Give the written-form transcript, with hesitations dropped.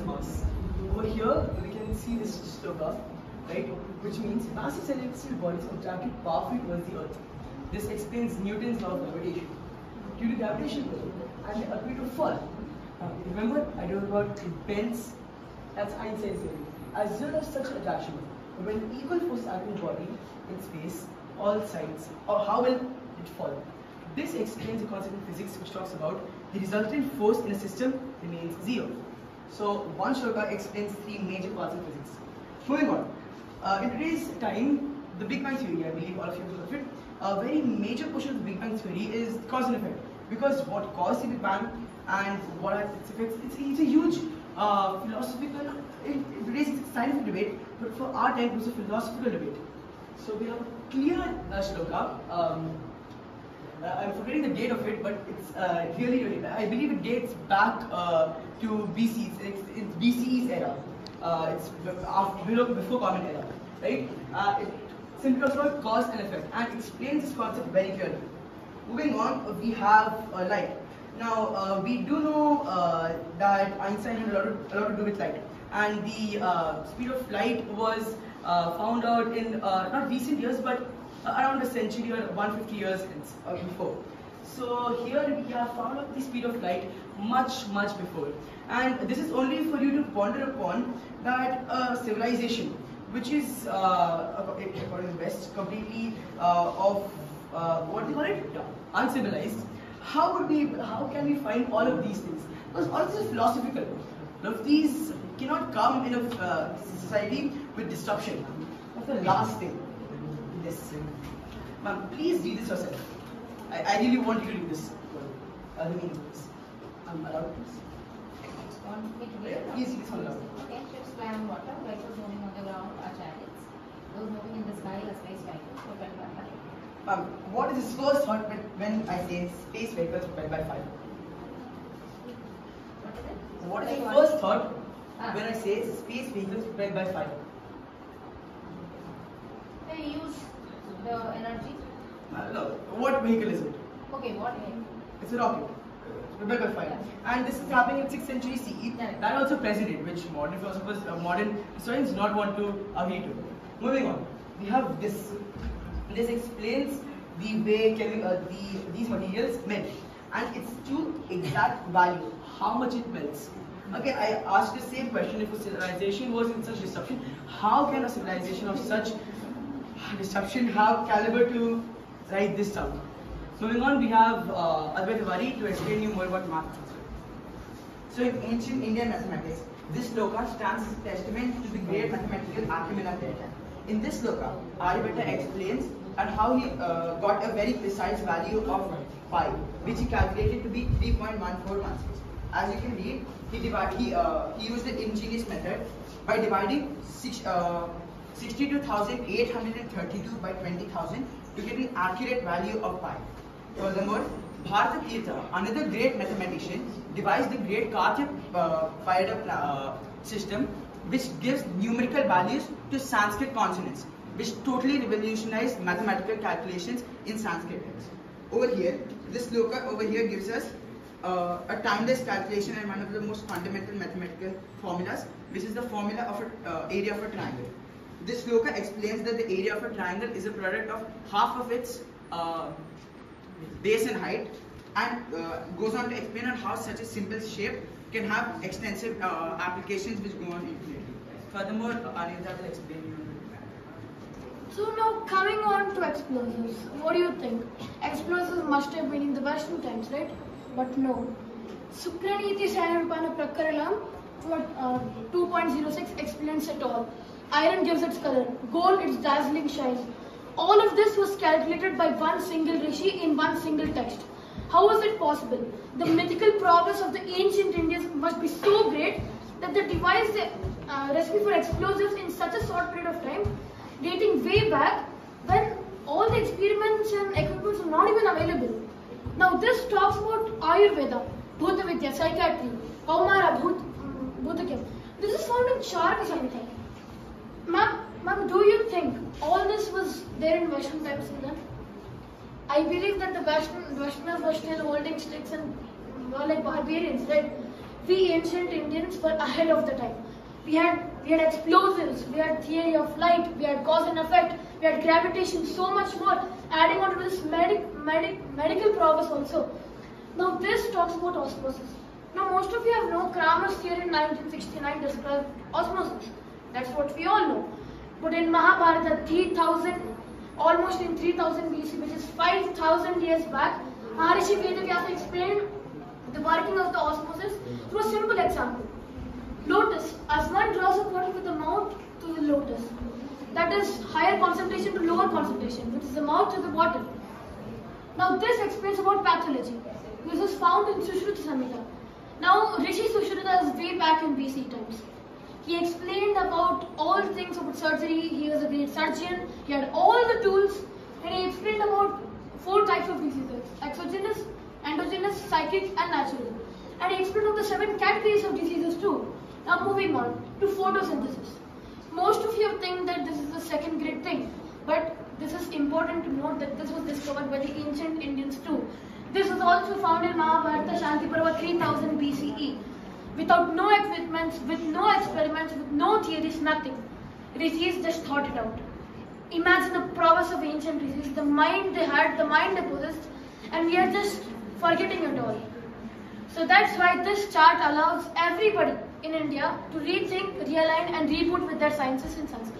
mass. Over here, we can see this sloka, right? Which means massive celestial bodies attracted powerfully towards the Earth. This explains Newton's law of gravitation. Due to gravitational pull, and they appear to fall. Remember, I told about it bends. That's Einstein's theory. As a result of such attraction, when equal force act in body in space, all sides, or how will it fall? This explains the concept in physics which talks about the resultant force in a system remains zero. So one shloka explains three major parts of physics. Moving on. In today's time, the Big Bang Theory, I believe all of you have heard of it, a very major portion of the Big Bang Theory is cause and effect. Because what caused the Big Bang and what are its effects, it's a huge philosophical, in today's it's a scientific debate, but for our time it was a philosophical debate. So we have a clear shloka. I'm forgetting the date of it, but it's really, I believe it dates back to BC. It's BCE's era. It's before Common Era, right? It simply talks about cause and effect and explains this concept very clearly. Moving on, we have light. Now, we do know that Einstein had a lot to do with light, and the speed of light was found out in not recent years, but around a century or 150 years before. So here we have found out the speed of light much before, and this is only for you to ponder upon that civilization, which is according to West, completely of what do you call it? Yeah, uncivilized. How can we find all of these things? Because all of this is philosophical. None of these cannot come in a society with disruption. That's the last thing. This. Ma'am, please read this yourself. I really want you to read this. The meaning of this. I'm allowed this. Want me to read it? Please read this one aloud. Okay, ships fly on water, vehicles moving on the ground are chariots. Those moving in the sky are space vehicles propelled by fire. What is this first thought when I say space vehicles propelled by fire? What is it? What is the Like first thought Ah. when I say space vehicles propelled by fire? They use the energy. No. What vehicle is it? Okay, what way? It's a rocket. Propelled by fire. And this is happening in 6th century CE. Yeah. That also preceded, which modern philosophers, modern historians do not want to agree to. Moving on, we have this. This explains the way these materials melt, and it's to exact value how much it melts. Okay, I asked the same question: if a civilization was in such disruption, how can a civilization of such disruption have caliber to write this down? Moving on, we have Advait Tiwari to explain you more about math. So in ancient Indian mathematics, this sloka stands as a testament to the great mathematical acumen of their time. In this sloka, Aryabhatta explains and how he got a very precise value of pi, which he calculated to be 3.1416. As you can read, he used the ingenious method by dividing 62,832 by 20,000 to get an accurate value of pi. Furthermore, Bharata Tirtha, another great mathematician, devised the great Karya system, which gives numerical values to Sanskrit consonants, which totally revolutionized mathematical calculations in Sanskrit. Over here, this sloka over here gives us a timeless calculation and one of the most fundamental mathematical formulas, which is the formula of an area of a triangle. This sloka explains that the area of a triangle is a product of half of its base and height, and goes on to explain on how such a simple shape can have extensive applications which go on infinitely. Furthermore, Anita will explain you. So now coming on to explosives, what do you think? Explosives must have been in the Western times, right? But no. Supraniti Sayanrupana Prakaralam 2.06 explains it all. Iron gives its color, gold its dazzling shine. All of this was calculated by one single rishi in one single text. How was it possible? The mythical prowess of the ancient Indians must be so great that they devised the recipe for explosives in such a short period of time, dating way back when all the experiments and equipments were not even available. Now this talks about Ayurveda, Bhuta Vidya, psychiatry, Kaumara, Bhutakam. This is found in Charaka Samhita. Ma'am, do you think all this was there in Western times then? I believe that the Westerners were still holding sticks and were like barbarians, right? we ancient Indians were ahead of the time. We had explosives, we had theory of light, we had cause and effect, we had gravitation, so much more. Adding on to this medical prowess also. Now this talks about osmosis. Now most of you have known Kramer's theory in 1969 described osmosis. That's what we all know. But in Mahabharata, almost in 3000 BC, which is 5000 years back, Maharishi Vedavyasa explained the working of the osmosis through a simple example. Lotus, as one draws of water with the mouth to the lotus, that is higher concentration to lower concentration, which is the mouth to the bottle. Now this explains about pathology. This is found in Sushruta Samhita. Now Rishi Sushruta is way back in BC times. He explained about all things about surgery. He was a great surgeon. He had all the tools, and he explained about 4 types of diseases: exogenous, endogenous, psychic, and natural. And he explained about the 7 categories of diseases too. Now moving on to photosynthesis. Most of you think that this is the second great thing, but this is important to note that this was discovered by the ancient Indians too. This was also found in Mahabharata Shanti Parva 3000 BCE. Without no equipments, with no experiments, with no theories, nothing. Rishis just thought it out. Imagine the prowess of ancient rishis, the mind they had, the mind they possessed, and we are just forgetting it all. So that's why this chart allows everybody in India to rethink, realign, and reboot with their sciences in Sanskrit.